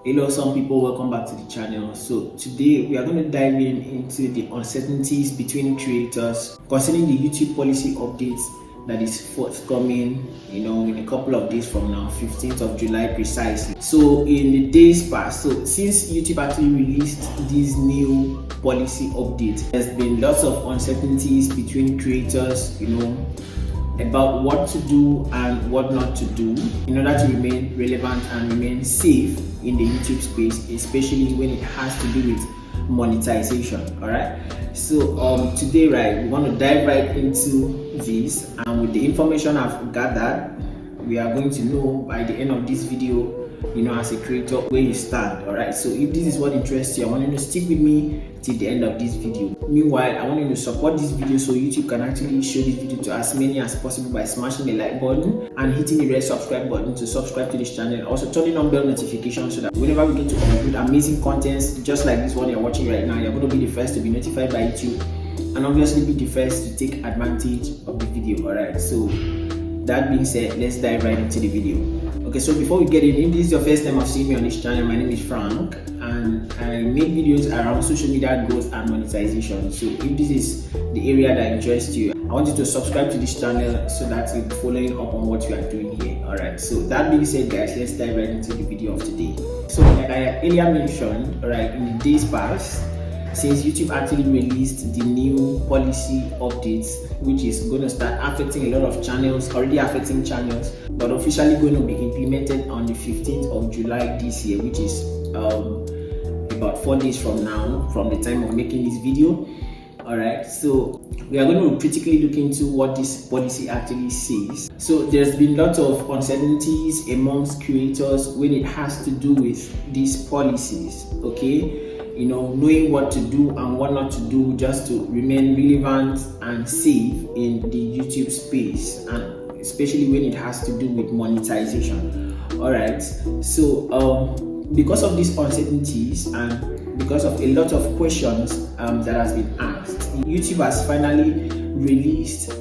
Hello, some people, welcome back to the channel. So today we are going to dive into the uncertainties between creators concerning the YouTube policy updates that is forthcoming, in a couple of days from now, 15th of July precisely. So in the days past, so since YouTube actually released this new policy update, there's been lots of uncertainties between creators, about what to do and what not to do in order to remain relevant and remain safe in the YouTube space, especially when it has to do with monetization. All right, so today, right, we want to dive right into this, and with the information I've gathered, we are going to know by the end of this video, as a creator, where you stand. All right, so if this is what interests you, I want you to stick with me till the end of this video. Meanwhile, I want you to support this video so YouTube can actually show this video to as many as possible by smashing the like button and hitting the red subscribe button to subscribe to this channel. Also turning on bell notifications so that whenever we get to upload amazing contents just like this one you're watching right now, you're going to be the first to be notified by YouTube and obviously be the first to take advantage of the video. All right, so that being said, let's dive right into the video. Okay, so before we get in, if this is your first time of seeing me on this channel, my name is Frank and I make videos around social media growth and monetization. So if this is the area that interests you, I want you to subscribe to this channel so that you'll be following up on what we are doing here. Alright, so that being said, guys, let's dive right into the video of today. So like I earlier mentioned, alright, in the days past, since YouTube actually released the new policy updates, which is going to start affecting a lot of channels, already affecting channels, but officially going to be implemented on the 15th of July this year, which is about 4 days from now, from the time of making this video. All right, so we are going to critically look into what this policy actually says. So there's been lots of uncertainties amongst creators when it has to do with these policies, okay? Knowing what to do and what not to do just to remain relevant and safe in the YouTube space, and especially when it has to do with monetization. All right, so because of these uncertainties and because of a lot of questions that has been asked, YouTube has finally released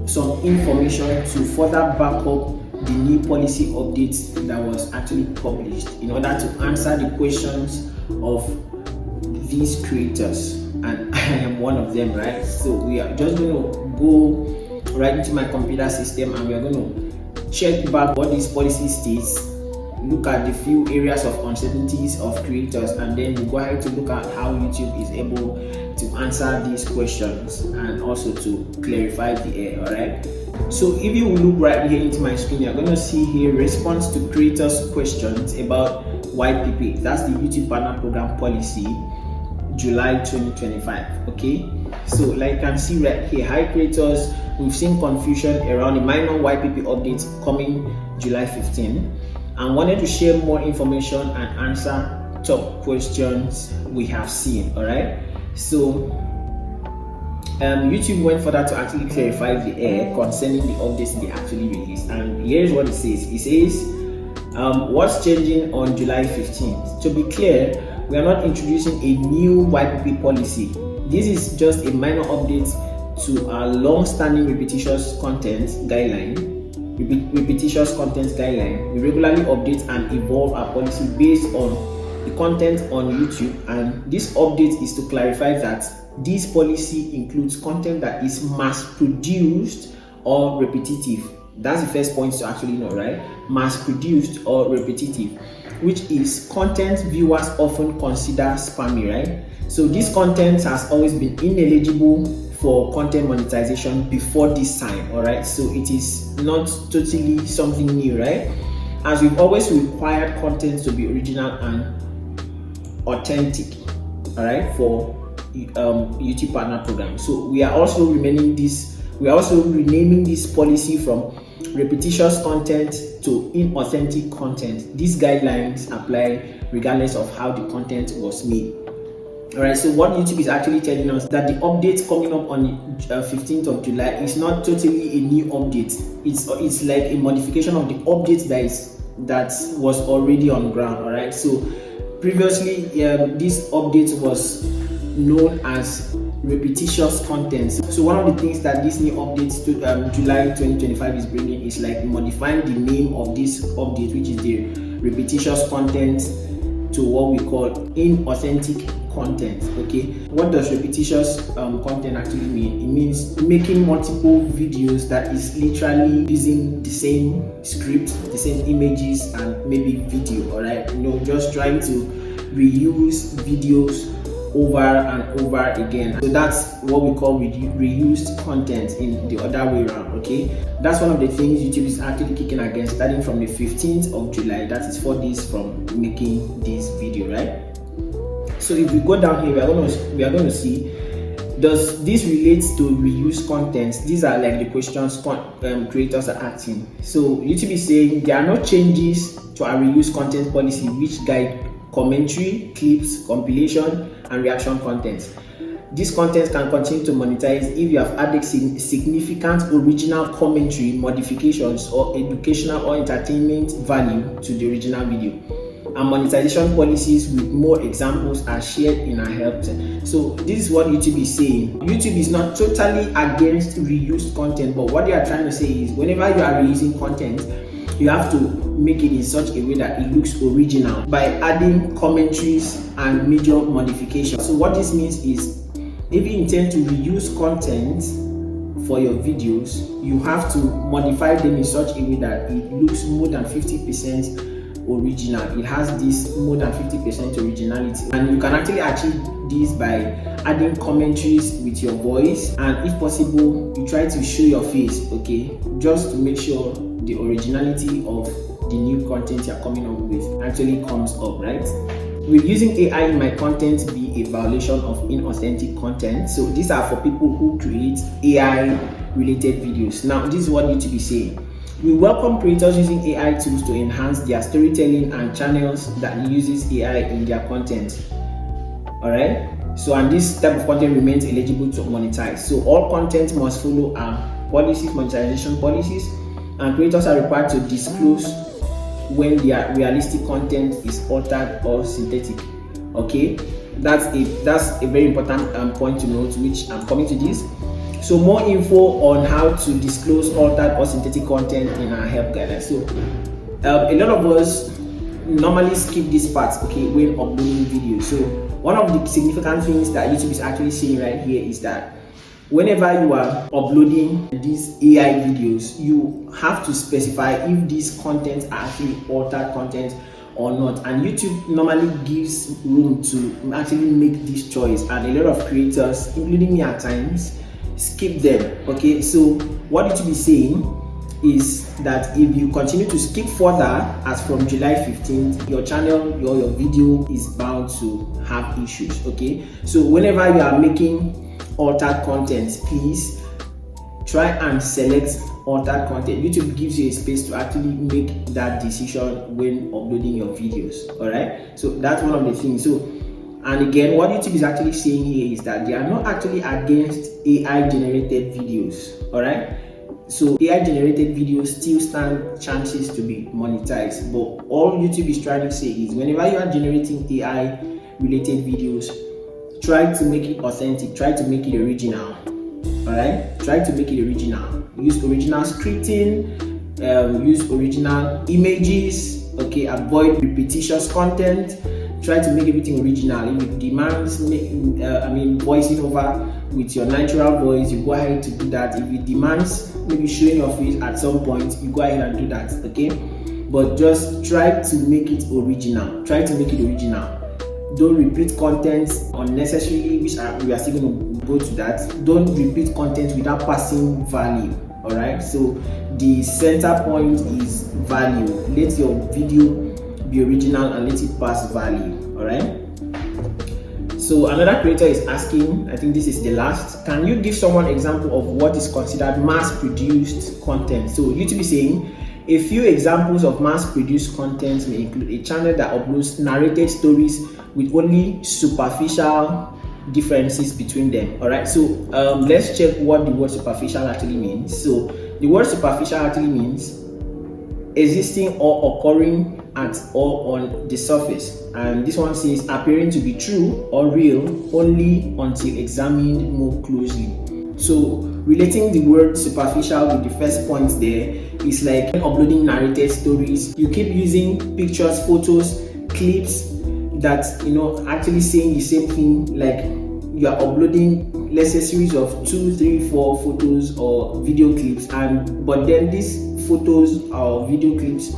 some information to further back up the new policy updates that was actually published in order to answer the questions of these creators, and I am one of them, right? So we are just going to go right into my computer system and we are going to check back what this policy states, look at the few areas of uncertainties of creators, and then we go ahead to look at how YouTube is able to answer these questions and also to clarify the air. All right, so if you look right here into my screen, you're going to see here response to creators questions about YPP. That's the YouTube partner program policy, July 2025. Okay, so like you can see right here, hi creators, we've seen confusion around the minor YPP updates coming July 15 and wanted to share more information and answer top questions we have seen. All right, so YouTube went further to actually clarify the air concerning the updates they actually released, and here's what it says. It says what's changing on July 15th. To be clear, we are not introducing a new YPP policy. This is just a minor update to our long-standing repetitious content guideline. We regularly update and evolve our policy based on the content on YouTube, and this update is to clarify that this policy includes content that is mass-produced or repetitive. That's the first point to actually know, right? Mass-produced or repetitive, which is content viewers often consider spammy, right? So this content has always been ineligible for content monetization before this time. All right, so it is not totally something new, right? As we've always required content to be original and authentic, all right, for YouTube partner program. So we are also renaming this policy from repetitious content to inauthentic content. These guidelines apply regardless of how the content was made. All right, so what YouTube is actually telling us that the update coming up on the 15th of July is not totally a new update. It's like a modification of the update that was already on ground. All right, so previously this update was known as repetitious content. So one of the things that this new update to July 2025 is bringing is like modifying the name of this update, which is the repetitious content to what we call inauthentic content. Okay, what does repetitious content actually mean? It means making multiple videos that is literally using the same script, the same images, and maybe video. All right, just trying to reuse videos over and over again. So that's what we call reused content in the other way around. Okay, that's one of the things YouTube is actually kicking against, starting from the 15th of July. That is 4 days from making this video, right? So if we go down here, we are going to see, does this relate to reuse content? These are like the questions creators are asking. So YouTube is saying there are no changes to our reuse content policy which guide commentary, clips, compilation, and reaction content. This content can continue to monetize if you have added significant original commentary, modifications, or educational or entertainment value to the original video. And monetization policies with more examples are shared in our help. So this is what YouTube is saying. YouTube is not totally against reused content, but what they are trying to say is whenever you are reusing content, you have to make it in such a way that it looks original by adding commentaries and major modifications. So what this means is, if you intend to reuse content for your videos, you have to modify them in such a way that it looks more than 50% original. It has this more than 50% originality, and you can actually achieve this by adding commentaries with your voice, and if possible you try to show your face, okay, just to make sure the originality of the new content you're coming up with actually comes up, right? Will using AI in my content be a violation of inauthentic content? So these are for people who create AI related videos. Now this is what YouTube is saying. We welcome creators using AI tools to enhance their storytelling and channels that uses AI in their content. Alright, so and this type of content remains eligible to monetize. So all content must follow our policies, monetization policies, and creators are required to disclose when their realistic content is altered or synthetic. Okay, that's a very important point to note, which I'm coming to this. So more info on how to disclose altered or synthetic content in our help guidelines. So a lot of us normally skip this part, okay, when uploading videos. So one of the significant things that YouTube is actually saying right here is that whenever you are uploading these AI videos, you have to specify if these contents are actually altered content or not. And YouTube normally gives room to actually make this choice, and a lot of creators, including me at times, skip them. Okay, so what YouTube is saying is that if you continue to skip further as from July 15th, your channel or your video is bound to have issues. Okay, so whenever you are making altered content, please try and select altered content. YouTube gives you a space to actually make that decision when uploading your videos. All right, so that's one of the things. So, and again, what YouTube is actually saying here is that they are not actually against AI generated videos. All right, so AI generated videos still stand chances to be monetized, but all YouTube is trying to say is whenever you are generating AI related videos, try to make it authentic, try to make it original. All right, try to make it original. Use original scripting, use original images. Okay, avoid repetitious content. Try to make everything original. If it demands voice it over with your natural voice, you go ahead to do that. If it demands maybe showing your face at some point, you go ahead and do that. Okay, but just try to make it original. Try to make it original. Don't repeat content unnecessarily, which we are still going to go to that. Don't repeat content without passing value. All right, so the center point is value. Let your video be original and let it pass value. All right, so another creator is asking, I think this is the last, can you give someone an example of what is considered mass-produced content? So YouTube is saying a few examples of mass-produced content may include a channel that uploads narrated stories with only superficial differences between them. All right, so let's check what the word superficial actually means. So the word superficial actually means existing or occurring at or on the surface, and this one says appearing to be true or real only until examined more closely. So relating the word superficial with the first point there is like uploading narrated stories. You keep using pictures, photos, clips, that actually saying the same thing, like you are uploading, let's say, series of 2, 3, 4 photos or video clips, but then these photos or video clips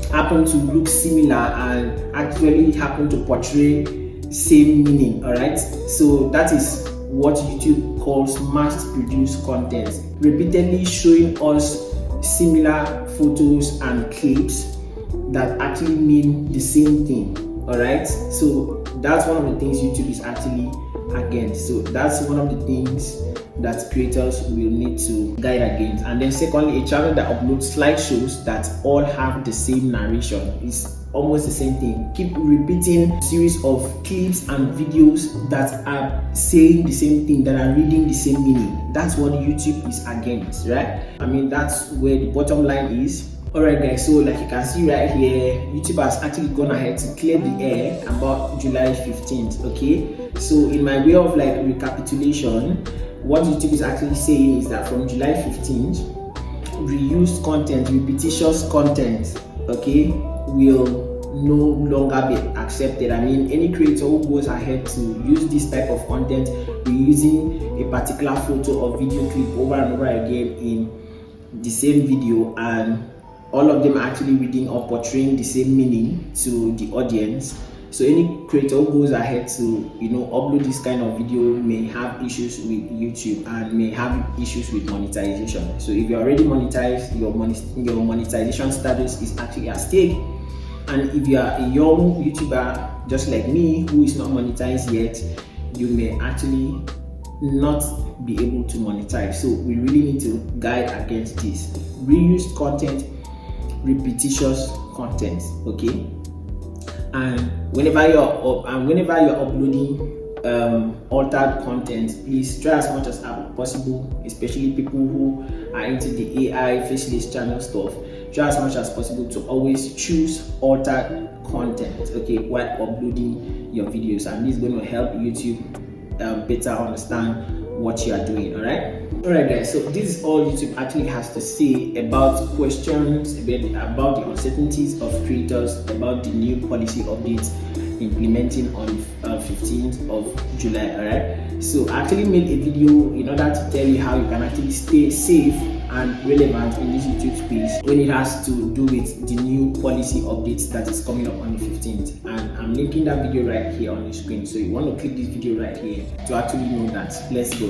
happen to look similar and actually happen to portray same meaning. All right, so that is what YouTube calls mass produced content, repeatedly showing us similar photos and clips that actually mean the same thing. All right, so that's one of the things YouTube is actually against. So that's one of the things that creators will need to guide against. And then secondly, a channel that uploads slideshows that all have the same narration is almost the same thing. Keep repeating series of clips and videos that are saying the same thing, that are reading the same meaning. That's what YouTube is against, right? I mean, that's where the bottom line is. Alright guys, so like you can see right here, YouTube has actually gone ahead to clear the air about July 15th. Okay, so in my way of like recapitulation, what YouTube is actually saying is that from July 15th, reused content, repetitious content, okay, will no longer be accepted. I mean, any creator who goes ahead to use this type of content, reusing a particular photo or video clip over and over again in the same video, and all of them are actually reading or portraying the same meaning to the audience. So any creator who goes ahead to upload this kind of video may have issues with YouTube and may have issues with monetization. So if you're already monetized, your monetization status is actually at stake. And if you are a young YouTuber just like me who is not monetized yet, you may actually not be able to monetize. So we really need to guide against this. Reused content, repetitious content, okay? And whenever you're uploading altered content, please try as much as possible, especially people who are into the AI faceless channel stuff, try as much as possible to always choose altered content, okay, while uploading your videos, and this is going to help YouTube better understand what you are doing. Alright guys, so this is all YouTube actually has to say about questions about the uncertainties of creators about the new policy updates implementing on 15th of July. Alright, so I actually made a video in order to tell you how you can actually stay safe and relevant in this YouTube space when it has to do with the new policy updates that is coming up on the 15th. And I'm linking that video right here on the screen, so you want to click this video right here to actually know that. Let's go.